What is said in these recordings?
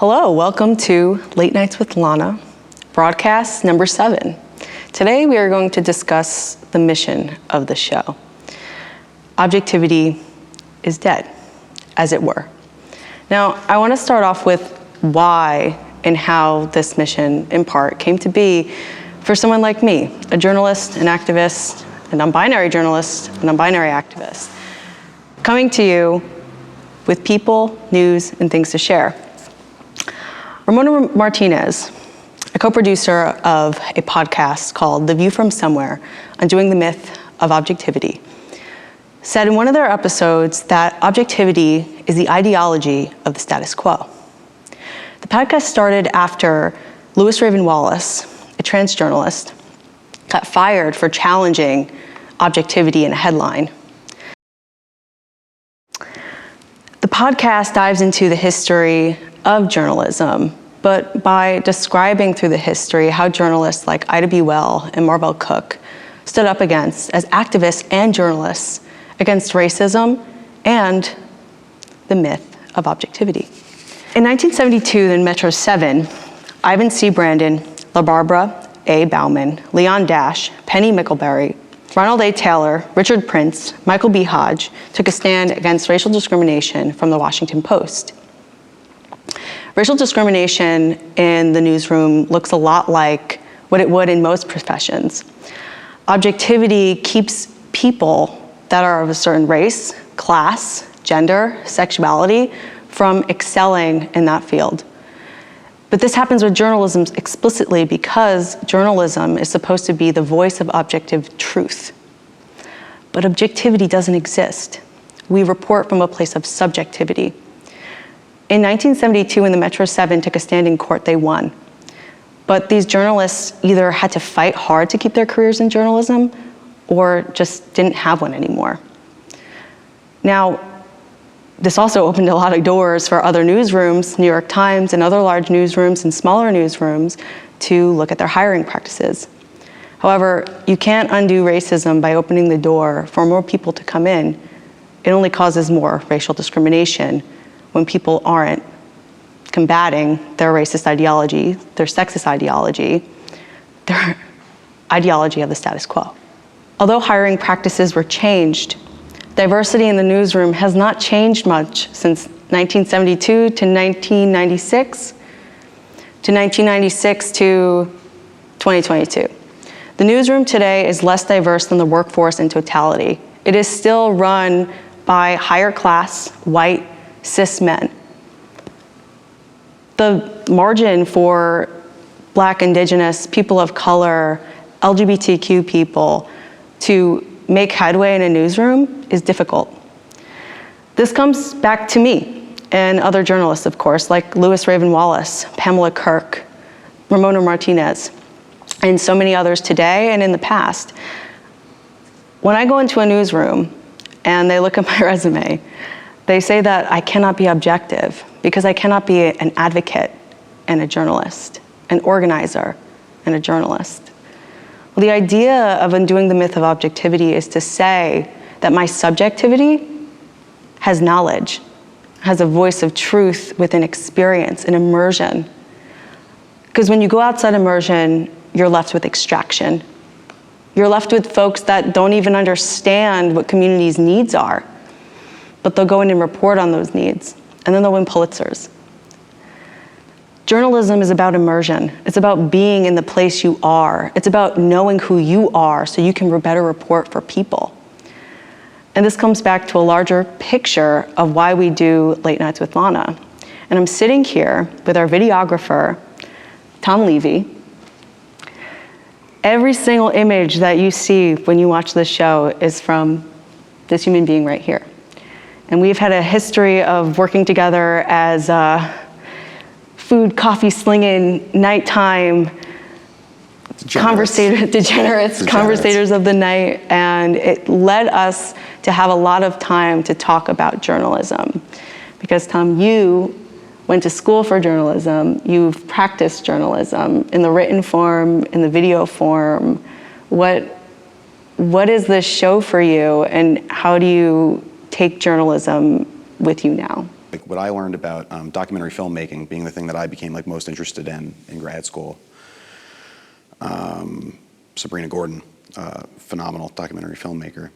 Hello, welcome to Late Nights with Lana, broadcast number 7. Today we are going to discuss the mission of the show. Objectivity is dead, as it were. Now, I want to start off with why and how this mission, in part, came to be for someone like me, a journalist, an activist, a non-binary journalist, a non-binary activist, coming to you with people, news, and things to share. Ramona Martinez, a co-producer of a podcast called The View from Somewhere, Undoing the Myth of Objectivity, said in one of their episodes that objectivity is the ideology of the status quo. The podcast started after Louis Raven Wallace, a trans journalist, got fired for challenging objectivity in a headline. The podcast dives into the history of journalism, but by describing through the history how journalists like Ida B. Well and Marvell Cook stood up against, as activists and journalists, against racism and the myth of objectivity. In 1972, in Metro 7, Ivan C. Brandon, LaBarbara A. Bauman, Leon Dash, Penny Mickelberry, Ronald A. Taylor, Richard Prince, Michael B. Hodge took a stand against racial discrimination from the Washington Post. Racial discrimination in the newsroom looks a lot like what it would in most professions. Objectivity keeps people that are of a certain race, class, gender, sexuality from excelling in that field. But this happens with journalism explicitly because journalism is supposed to be the voice of objective truth. But objectivity doesn't exist. We report from a place of subjectivity. In 1972, when the Metro 7 took a stand in court, they won. But these journalists either had to fight hard to keep their careers in journalism or just didn't have one anymore. Now, this also opened a lot of doors for other newsrooms, New York Times and other large newsrooms and smaller newsrooms, to look at their hiring practices. However, you can't undo racism by opening the door for more people to come in. It only causes more racial discrimination when people aren't combating their racist ideology, their sexist ideology, their ideology of the status quo. Although hiring practices were changed, diversity in the newsroom has not changed much since 1972 to 1996, to 1996 to 2022. The newsroom today is less diverse than the workforce in totality. It is still run by higher class, white, cis men. The margin for Black, Indigenous, people of color, LGBTQ people to make headway in a newsroom is difficult. This comes back to me and other journalists, of course, like Louis Raven Wallace, Pamela Kirk, Ramona Martinez, and so many others today and in the past. When I go into a newsroom and they look at my resume, they say that I cannot be objective because I cannot be an advocate and a journalist, an organizer and a journalist. Well, the idea of undoing the myth of objectivity is to say that my subjectivity has knowledge, has a voice of truth within experience and immersion. Because when you go outside immersion, you're left with extraction. You're left with folks that don't even understand what communities' needs are, but they'll go in and report on those needs, and then they'll win Pulitzers. Journalism is about immersion. It's about being in the place you are. It's about knowing who you are so you can better report for people. And this comes back to a larger picture of why we do Late Nights with Lana. And I'm sitting here with our videographer, Tom Levy. Every single image that you see when you watch this show is from this human being right here. And we've had a history of working together as food, coffee slinging, nighttime degenerates, conversators of the night. And it led us to have a lot of time to talk about journalism. Because Tom, you went to school for journalism, you've practiced journalism in the written form, in the video form. What is this show for you, and how do you take journalism with you now? Like what I learned about documentary filmmaking being the thing that I became like most interested in grad school. Sabrina Gordon, phenomenal documentary filmmaker.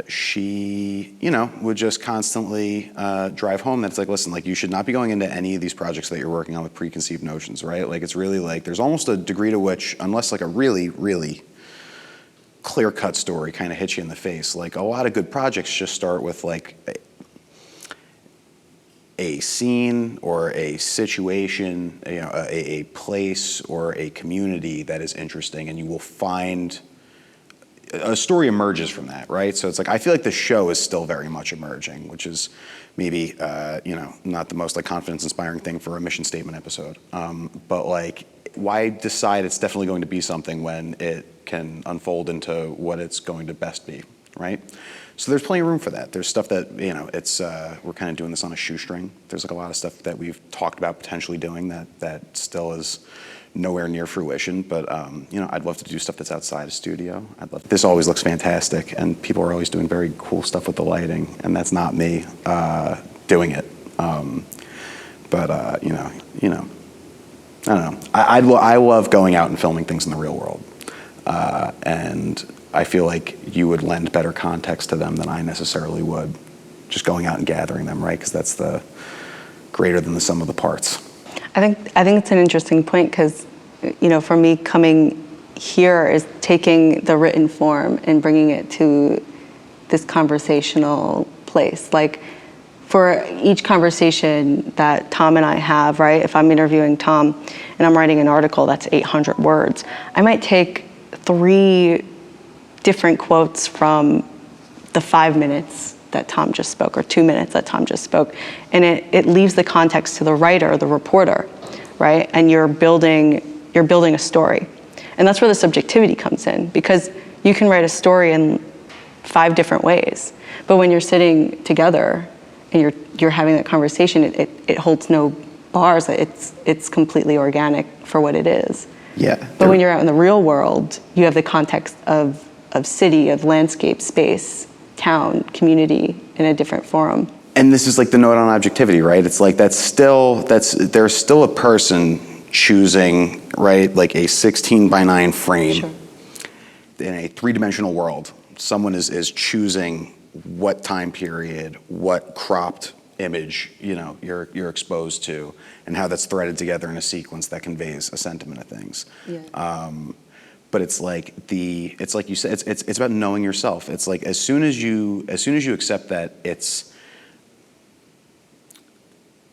She, would just constantly drive home that it's like, listen, like you should not be going into any of these projects that you're working on with preconceived notions, right? Like it's really like, there's almost a degree to which, unless like a really, really clear-cut story kind of hits you in the face, like a lot of good projects just start with like a scene or a situation, a place or a community that is interesting, and you will find a story emerges from that, right? So it's like, I feel like the show is still very much emerging, which is maybe, not the most like confidence-inspiring thing for a mission statement episode. But like, why decide it's definitely going to be something when it can unfold into what it's going to best be, right? So there's plenty of room for that. There's stuff that, it's, we're kind of doing this on a shoestring. There's like a lot of stuff that we've talked about potentially doing that still is nowhere near fruition, but I'd love to do stuff that's outside a studio. This always looks fantastic, and people are always doing very cool stuff with the lighting, and that's not me doing it. But I don't know. I love going out and filming things in the real world, and I feel like you would lend better context to them than I necessarily would just going out and gathering them, right? Because that's the greater than the sum of the parts. I think it's an interesting point because, for me, coming here is taking the written form and bringing it to this conversational place. Like for each conversation that Thom and I have, right? If I'm interviewing Thom and I'm writing an article that's 800 words, I might take 3 different quotes from the 5 minutes that Thom just spoke, or 2 minutes that Thom just spoke. And it leaves the context to the writer, the reporter, right? And you're building a story. And that's where the subjectivity comes in, because you can write a story in 5 different ways. But when you're sitting together and you're having that conversation, it holds no bars. It's completely organic for what it is. Yeah. But when you're out in the real world, you have the context of city, of landscape, space, town, community in a different forum. And this is like the note on objectivity, right? It's like there's still a person choosing, right, like a 16:9 frame. Sure. In a 3-dimensional world. Someone is choosing what time period, what cropped image, you're exposed to, and how that's threaded together in a sequence that conveys a sentiment of things. Yeah. But it's like you said, it's about knowing yourself. It's like as soon as you accept that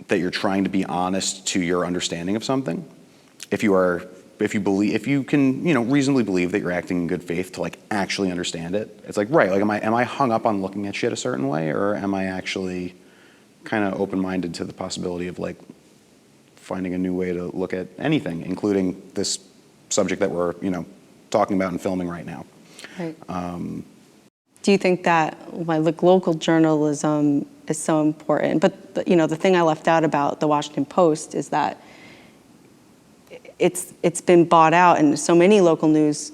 that you're trying to be honest to your understanding of something, if you can reasonably believe that you're acting in good faith to like actually understand it, it's like, right, like am I hung up on looking at shit a certain way, or am I actually kind of open-minded to the possibility of like finding a new way to look at anything, including this subject that we're talking about and filming right now. Right. Do you think that local journalism is so important? But the thing I left out about the Washington Post is that it's been bought out, and so many local news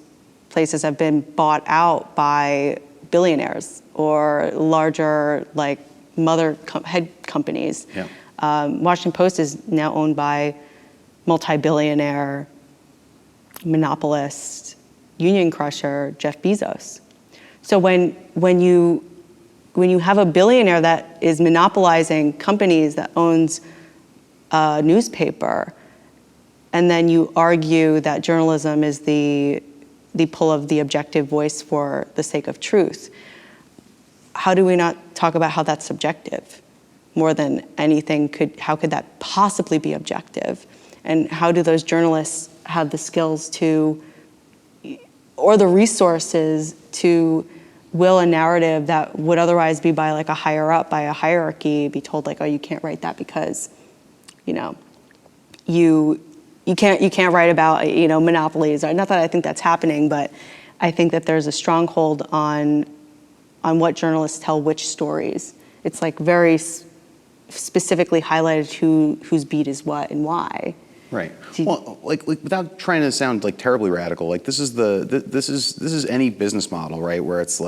places have been bought out by billionaires or larger head companies. Yeah. Washington Post is now owned by multi-billionaire monopolist, union crusher Jeff Bezos. So when you have a billionaire that is monopolizing companies that owns a newspaper, and then you argue that journalism is the pull of the objective voice for the sake of truth, how do we not talk about how that's subjective more than anything? How could that possibly be objective? And how do those journalists have the skills or the resources to will a narrative that would otherwise be by a higher up, by a hierarchy, be told oh, you can't write that because, you can't write about, monopolies. Not that I think that's happening, but I think that there's a stronghold on what journalists tell which stories. It's very specifically highlighted whose beat is what and why. Right. Well, without trying to sound terribly radical, this is any business model, right? Where it's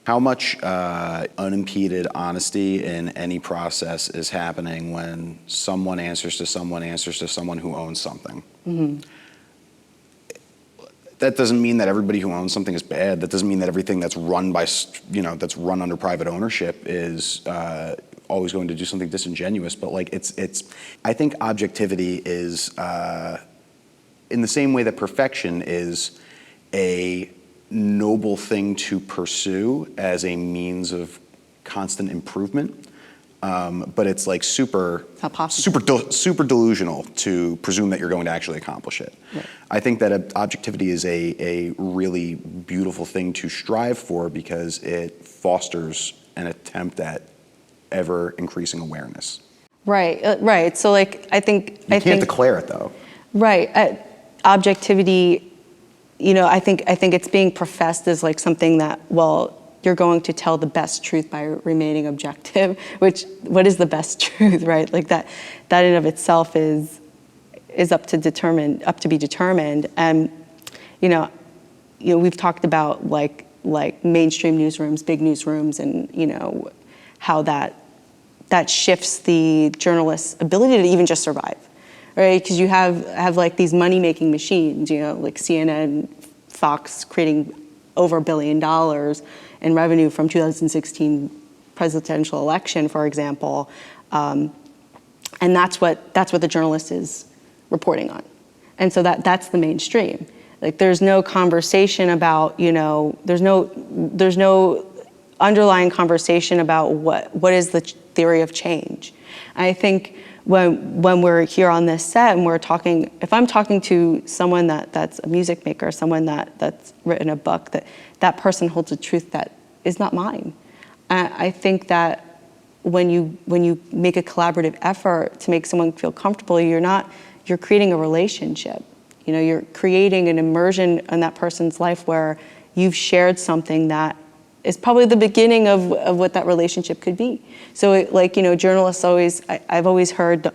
How much unimpeded honesty in any process is happening when someone answers to someone who owns something? Mm-hmm. That doesn't mean that everybody who owns something is bad. That doesn't mean that everything that's run by, that's run under private ownership is always going to do something disingenuous. But like, I think objectivity is, in the same way that perfection is a noble thing to pursue as a means of constant improvement, but it's like super delusional to presume that you're going to actually accomplish it. Right. I think that objectivity is a really beautiful thing to strive for because it fosters an attempt at ever increasing awareness. Right, right. So like, I think you can't declare it though. Right, objectivity. I think it's being professed as like something that, well, you're going to tell the best truth by remaining objective, what is the best truth, right? Like that in and of itself is up to be determined. And, we've talked about like mainstream newsrooms, big newsrooms, and, how that shifts the journalist's ability to even just survive. Right, because you have like these money-making machines, like CNN, Fox creating over $1 billion in revenue from 2016 presidential election, for example, and that's what the journalist is reporting on, and so that's the mainstream. Like, there's no conversation about, there's no underlying conversation about what is the theory of change. And I think when we're here on this set and we're talking, if I'm talking to someone that's a music maker, someone that's written a book, that person holds a truth that is not mine. I think that when you make a collaborative effort to make someone feel comfortable, you're creating a relationship. You're creating an immersion in that person's life where you've shared something that is probably the beginning of what that relationship could be. So journalists I've always heard,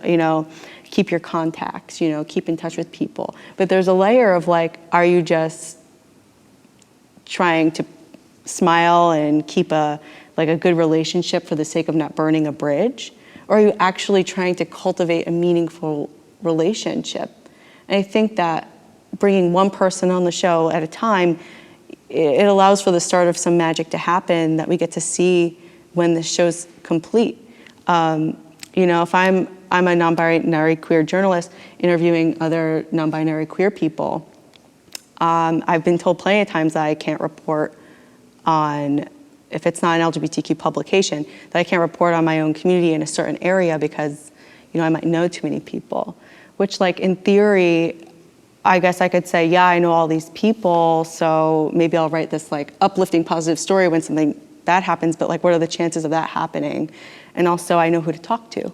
keep your contacts, keep in touch with people. But there's a layer of like, are you just trying to smile and keep a good relationship for the sake of not burning a bridge? Or are you actually trying to cultivate a meaningful relationship? And I think that bringing one person on the show at a time, it allows for the start of some magic to happen that we get to see when the show's complete. If I'm a non-binary queer journalist interviewing other non-binary queer people, I've been told plenty of times that I can't report on, if it's not an LGBTQ publication, that I can't report on my own community in a certain area because, I might know too many people, which like in theory, I guess I could say, yeah, I know all these people, so maybe I'll write this like uplifting, positive story when something bad happens, but like what are the chances of that happening? And also I know who to talk to.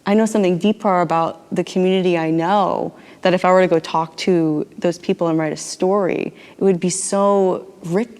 I know something deeper about the community I know that if I were to go talk to those people and write a story, it would be so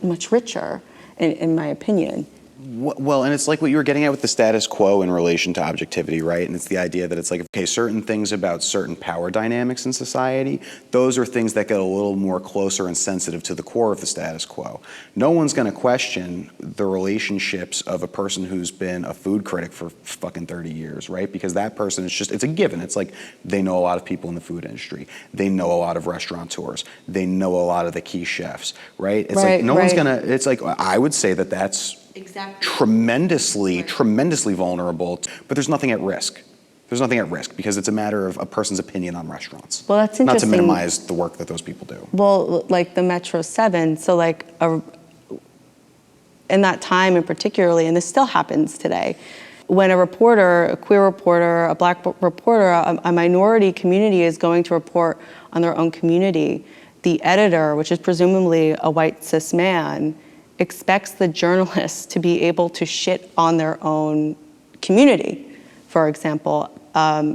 much richer, in my opinion. Well, and it's like what you were getting at with the status quo in relation to objectivity, right? And it's the idea that it's like, okay, certain things about certain power dynamics in society, those are things that get a little more closer and sensitive to the core of the status quo. No one's going to question the relationships of a person who's been a food critic for fucking 30 years, right? Because that person is just, it's a given. It's like they know a lot of people in the food industry. They know a lot of restaurateurs. They know a lot of the key chefs, right? It's like no one's going to, it's like, I would say that that's tremendously vulnerable, but there's nothing at risk. There's nothing at risk because it's a matter of a person's opinion on restaurants. Well, that's interesting. Not to minimize the work that those people do. Well, like the Metro 7, so like in that time in particularly, and this still happens today, when a reporter, a queer reporter, a black reporter, a minority community is going to report on their own community, the editor, which is presumably a white cis man, expects the journalists to be able to shit on their own community, for example.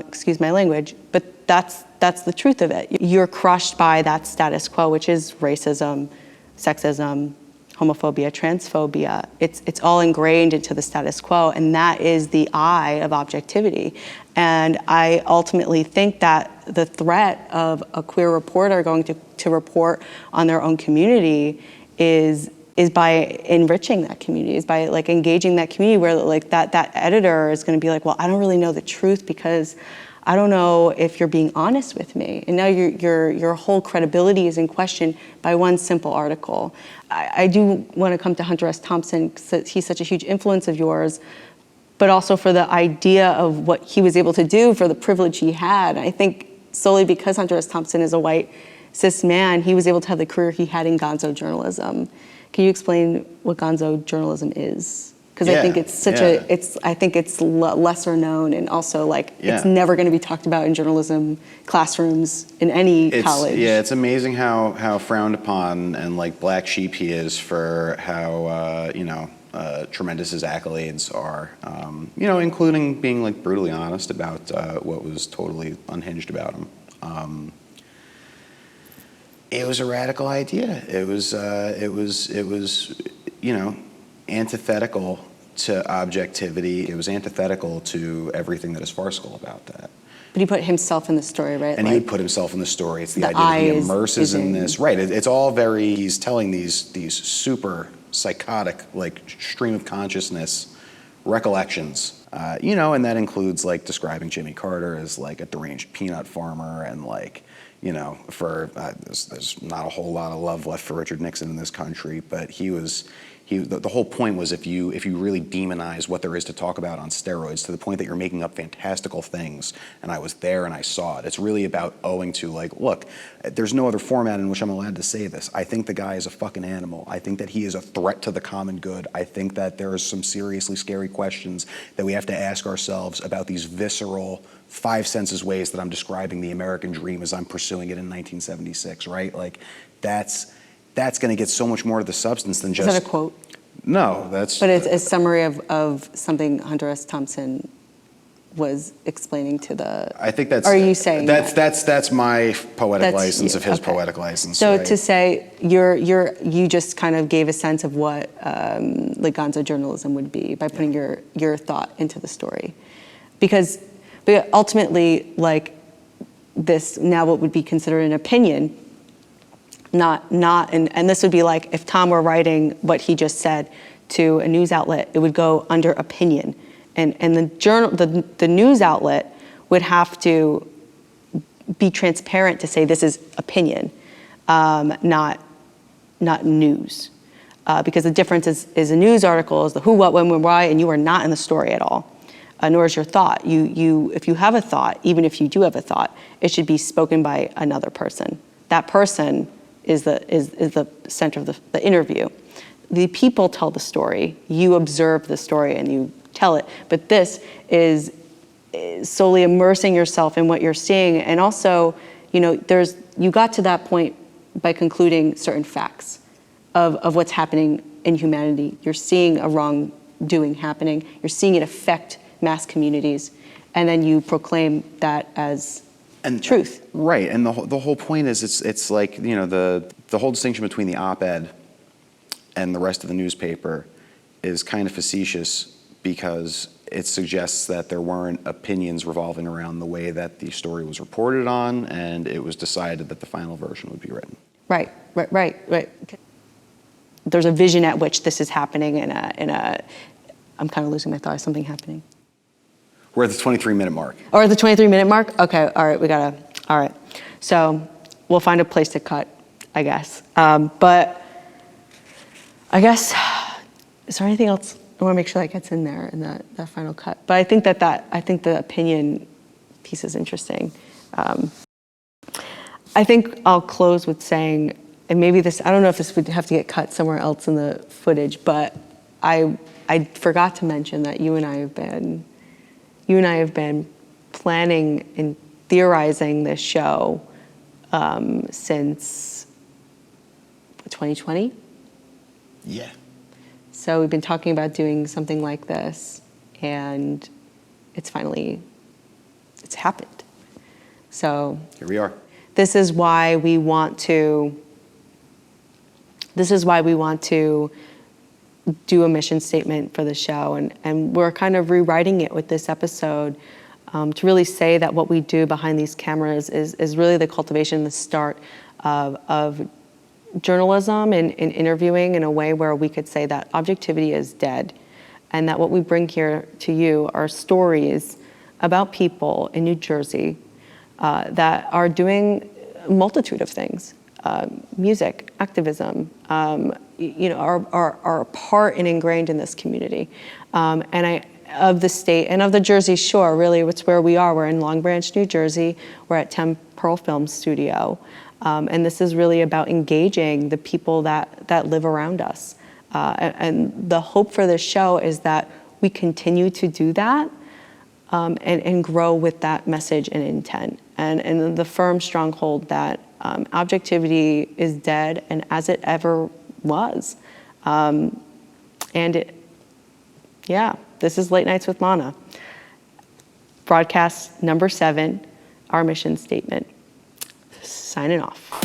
Excuse my language, but that's the truth of it. You're crushed by that status quo, which is racism, sexism, homophobia, transphobia. It's all ingrained into the status quo, and that is the eye of objectivity. And I ultimately think that the threat of a queer reporter going to report on their own community is is by enriching that community, is by like engaging that community where like that editor is going to be like, well, I don't really know the truth because I don't know if you're being honest with me. And now your whole credibility is in question by one simple article. I do want to come to Hunter S. Thompson because he's such a huge influence of yours, but also for the idea of what he was able to do, for the privilege he had. I think solely because Hunter S. Thompson is a white cis man, he was able to have the career he had in gonzo journalism. Can you explain what gonzo journalism is? Because I think it's such I think it's lesser known, and also like it's never going to be talked about in journalism classrooms in any college. Yeah, it's amazing how frowned upon and like black sheep he is for how tremendous his accolades are. Including being like brutally honest about what was totally unhinged about him. It was a radical idea. It was antithetical to objectivity. It was antithetical to everything that is farcical about that. But he put himself in the story, right? And he would put himself in the story. It's the idea that he immerses in this. Right. It's all very. He's telling these super psychotic, like stream of consciousness recollections. And that includes like describing Jimmy Carter as like a deranged peanut farmer, and like. There's not a whole lot of love left for Richard Nixon in this country, but the whole point was if you really demonize what there is to talk about on steroids to the point that you're making up fantastical things, and I was there and I saw it. It's really about owing to like, look, there's no other format in which I'm allowed to say this. I think the guy is a fucking animal. I think that he is a threat to the common good. I think that there are some seriously scary questions that we have to ask ourselves about these visceral, five senses ways that I'm describing the American dream as I'm pursuing it in 1976, right? Like, that's going to get so much more to the substance than just... Is that a quote? No, that's... But it's a summary of something Hunter S. Thompson was explaining to the... I think that's... Are you saying that's my poetic license of his poetic license. So right? To say you just kind of gave a sense of what like gonzo journalism would be by putting your thought into the story, because ultimately, like this now what would be considered an opinion, and this would be like if Thom were writing what he just said to a news outlet, it would go under opinion, and the news outlet would have to be transparent to say this is opinion, not news, because the difference is a news article is the who, what, when, why, and you are not in the story at all. Nor is your thought. If you have a thought, even if you do have a thought, it should be spoken by another person. That person is the center of the interview. The people tell the story. You observe the story and you tell it. But this is solely immersing yourself in what you're seeing, and also, you got to that point by concluding certain facts of what's happening in humanity. You're seeing a wrongdoing happening. You're seeing it affect mass communities, and then you proclaim that as truth. Right, and the whole point is it's like, the whole distinction between the op-ed and the rest of the newspaper is kind of facetious, because it suggests that there weren't opinions revolving around the way that the story was reported on, and it was decided that the final version would be written. Right. There's a vision at which this is happening in a I'm kind of losing my thought. Is something happening? We're at the 23-minute mark. Or at the 23-minute mark? Okay, all right, all right. So we'll find a place to cut, I guess. But I guess, is there anything else? I want to make sure that gets in there in that final cut. But I think I think the opinion piece is interesting. I think I'll close with saying, and maybe this, I don't know if this would have to get cut somewhere else in the footage, but I forgot to mention that you and I have been planning and theorizing this show since 2020. Yeah. So we've been talking about doing something like this, and it's happened. So here we are. This is why we want to do a mission statement for the show, and we're kind of rewriting it with this episode to really say that what we do behind these cameras is really the cultivation, the start of journalism and interviewing in a way where we could say that objectivity is dead, and that what we bring here to you are stories about people in New Jersey that are doing a multitude of things. Music, activism, are a part and ingrained in this community. Of the state and of the Jersey Shore, really, it's where we are. We're in Long Branch, New Jersey. We're at Temporal Film Studio. And this is really about engaging the people that live around us. And the hope for this show is that we continue to do that and grow with that message and intent. And the firm stronghold that objectivity is dead, and as it ever was. This is Late Nights with Lana. Broadcast number 7, our mission statement. Signing off.